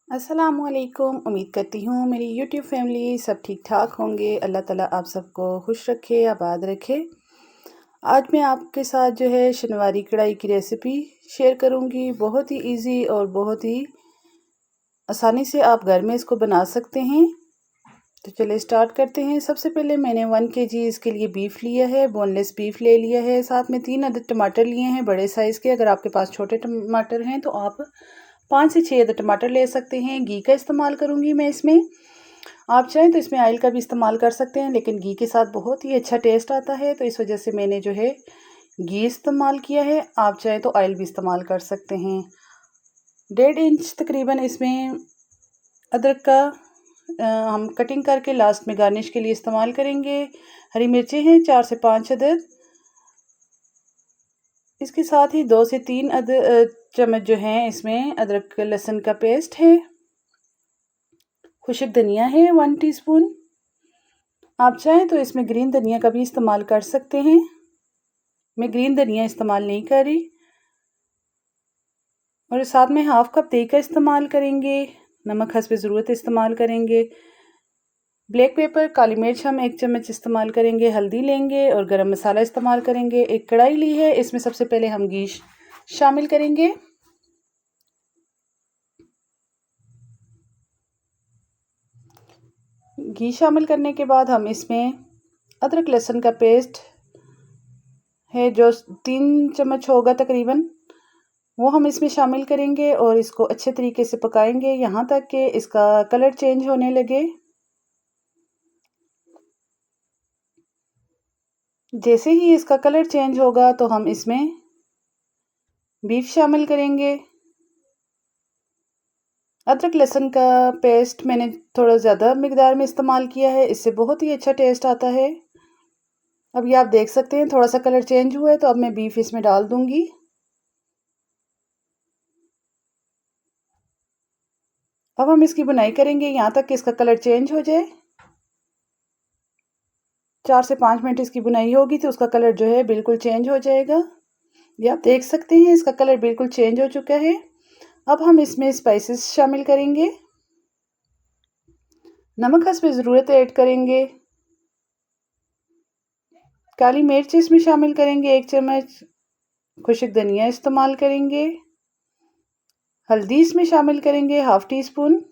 अस्सलामुअलैकुम। उम्मीद करती हूँ मेरी यूट्यूब फैमिली सब ठीक ठाक होंगे। अल्लाह ताला आप सबको खुश रखे, आबाद रखे। आज मैं आपके साथ जो है शनवारी कढ़ाई की रेसिपी शेयर करूँगी। बहुत ही इजी और बहुत ही आसानी से आप घर में इसको बना सकते हैं। तो चलिए स्टार्ट करते हैं। सबसे पहले मैंने 1 kg इसके लिए बीफ लिया है, बोनलेस बीफ ले लिया है। साथ में 3 अदद टमाटर लिए हैं बड़े साइज़ के। अगर आपके पास छोटे टमाटर हैं तो आप 5 से 6 अदद टमाटर ले सकते हैं। घी का इस्तेमाल करूँगी मैं इसमें। आप चाहें तो इसमें ऑयल का भी इस्तेमाल कर सकते हैं, लेकिन घी के साथ बहुत ही अच्छा टेस्ट आता है, तो इस वजह से मैंने जो है घी इस्तेमाल किया है। आप चाहें तो ऑयल भी इस्तेमाल कर सकते हैं। 1.5 इंच तकरीबन इसमें अदरक का हम कटिंग करके लास्ट में गार्निश के लिए इस्तेमाल करेंगे। हरी मिर्चें हैं 4 से 5 अदद। इसके साथ ही 2 से 3 चम्मच जो हैं इसमें अदरक लहसुन का पेस्ट है। खुश्क धनिया है 1 टीस्पून। आप चाहें तो इसमें ग्रीन धनिया का भी इस्तेमाल कर सकते हैं। मैं ग्रीन धनिया इस्तेमाल नहीं कर रही। और साथ में हाफ कप दही का इस्तेमाल करेंगे। नमक हस्बे ज़रूरत इस्तेमाल करेंगे। ब्लैक पेपर काली मिर्च हम 1 चम्मच इस्तेमाल करेंगे। हल्दी लेंगे और गरम मसाला इस्तेमाल करेंगे। एक कढ़ाई ली है, इसमें सबसे पहले हम घी शामिल करेंगे। घी शामिल करने के बाद हम इसमें अदरक लहसुन का पेस्ट है जो 3 चम्मच होगा तकरीबन, वो हम इसमें शामिल करेंगे और इसको अच्छे तरीके से पकाएंगे यहाँ तक कि इसका कलर चेंज होने लगे। जैसे ही इसका कलर चेंज होगा तो हम इसमें बीफ शामिल करेंगे। अदरक लहसुन का पेस्ट मैंने थोड़ा ज़्यादा मिकदार में इस्तेमाल किया है, इससे बहुत ही अच्छा टेस्ट आता है। अब ये आप देख सकते हैं थोड़ा सा कलर चेंज हुआ है, तो अब मैं बीफ इसमें डाल दूंगी। अब हम इसकी बुनाई करेंगे यहाँ तक कि इसका कलर चेंज हो जाए। 4 से 5 मिनट इसकी बुनाई होगी तो उसका कलर जो है बिल्कुल चेंज हो जाएगा। ये आप देख सकते हैं इसका कलर बिल्कुल चेंज हो चुका है। अब हम इसमें स्पाइसेस शामिल करेंगे। नमक हस्बे ज़रूरत ऐड करेंगे। काली मिर्च इसमें शामिल करेंगे 1 चम्मच। खुश्क धनिया इस्तेमाल करेंगे। हल्दी इसमें शामिल करेंगे हाफ टी स्पून।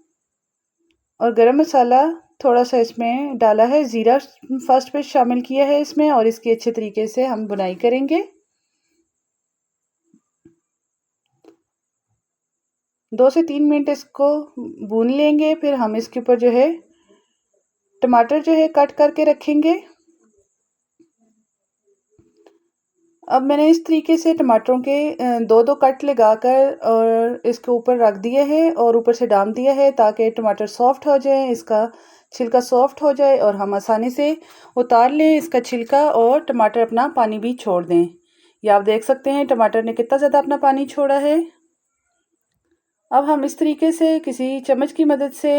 और गरम मसाला थोड़ा सा इसमें डाला है। ज़ीरा फर्स्ट पे शामिल किया है इसमें, और इसकी अच्छे तरीके से हम बुनाई करेंगे। 2 से 3 मिनट इसको भून लेंगे। फिर हम इसके ऊपर जो है टमाटर जो है कट करके रखेंगे। अब मैंने इस तरीके से टमाटरों के 2-2 कट लगाकर और इसके ऊपर रख दिए हैं और ऊपर से डाल दिया है ताकि टमाटर सॉफ्ट हो जाए, इसका छिलका सॉफ्ट हो जाए और हम आसानी से उतार लें इसका छिलका और टमाटर अपना पानी भी छोड़ दें। ये आप देख सकते हैं टमाटर ने कितना ज़्यादा अपना पानी छोड़ा है। अब हम इस तरीके से किसी चम्मच की मदद से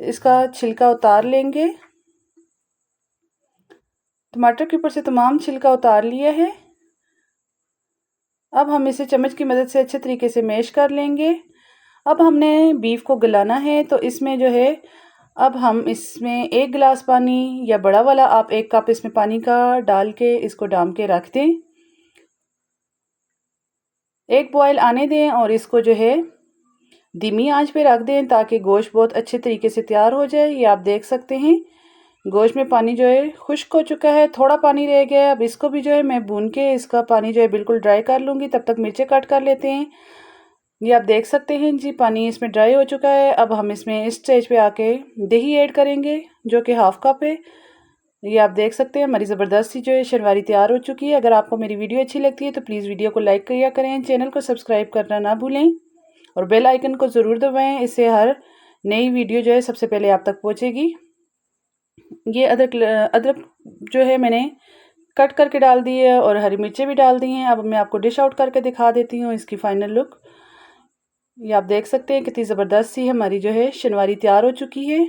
इसका छिलका उतार लेंगे। टमाटर के ऊपर से तमाम छिलका उतार लिया है। अब हम इसे चम्मच की मदद से अच्छे तरीके से मैश कर लेंगे। अब हमने बीफ को गलाना है, तो इसमें जो है अब हम इसमें 1 गिलास पानी या बड़ा वाला आप 1 कप इसमें पानी का डाल के इसको डाम के रख दें। एक बॉयल आने दें और इसको जो है धीमी आंच पे रख दें ताकि गोश्त बहुत अच्छे तरीके से तैयार हो जाए। ये आप देख सकते हैं गोश्त में पानी जो है खुश्क हो चुका है, थोड़ा पानी रह गया है। अब इसको भी जो है मैं भून के इसका पानी जो है बिल्कुल ड्राई कर लूँगी। तब तक मिर्चें कट कर लेते हैं। ये आप देख सकते हैं जी पानी इसमें ड्राई हो चुका है। अब हम इसमें इस स्टेज पे आके दही ऐड करेंगे जो कि हाफ कप है। ये आप देख सकते हैं हमारी ज़बरदस्त सी जो है शनवारी तैयार हो चुकी है। अगर आपको मेरी वीडियो अच्छी लगती है तो प्लीज़ वीडियो को लाइक किया करें, चैनल को सब्सक्राइब करना ना भूलें और बेल आइकन को ज़रूर दबाएं। इससे हर नई वीडियो जो है सबसे पहले आप तक पहुँचेगी। ये अदरक जो है मैंने कट करके डाल दी है और हरी मिर्चें भी डाल दी हैं। अब मैं आपको डिश आउट करके दिखा देती हूँ इसकी फ़ाइनल लुक। ये आप देख सकते हैं कितनी ज़बरदस्त सी हमारी जो है शनवारी तैयार हो चुकी है।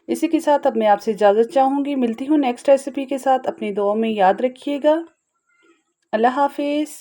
इसी के साथ अब मैं आपसे इजाज़त चाहूँगी। मिलती हूँ नेक्स्ट रेसिपी के साथ। अपनी दुआओं में याद रखिएगा। अल्लाह हाफिज़।